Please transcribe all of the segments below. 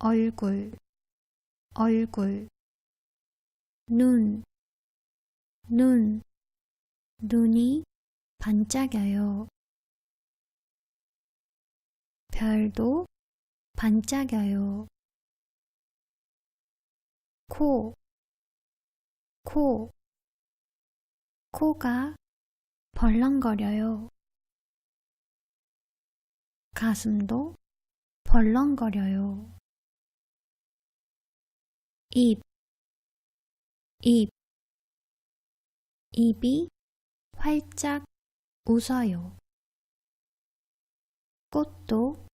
얼굴, 얼굴. 눈, 눈. 눈이 반짝여요. 별도 반짝여요. 코, 코. 코가 벌렁거려요. 가슴도 벌렁거려요. 입, 입. 입이 활짝 웃어요. 꽃도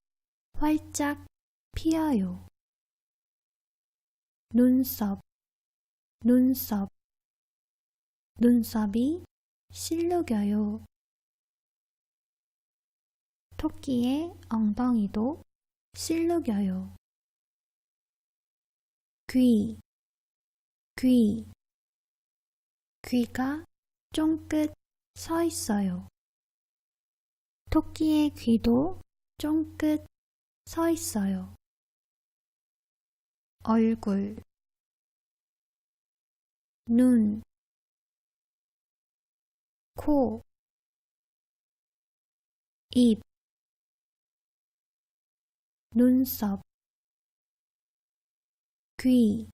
활짝 피어요. 눈썹, 눈썹. 눈썹이 실룩여요. 토끼의 엉덩이도 실룩여요. 귀, 귀. 귀가 쫑긋 서 있어요. 토끼의 귀도 쫑긋 서 있어요. 얼굴, 눈, 코, 입, 눈썹, 귀.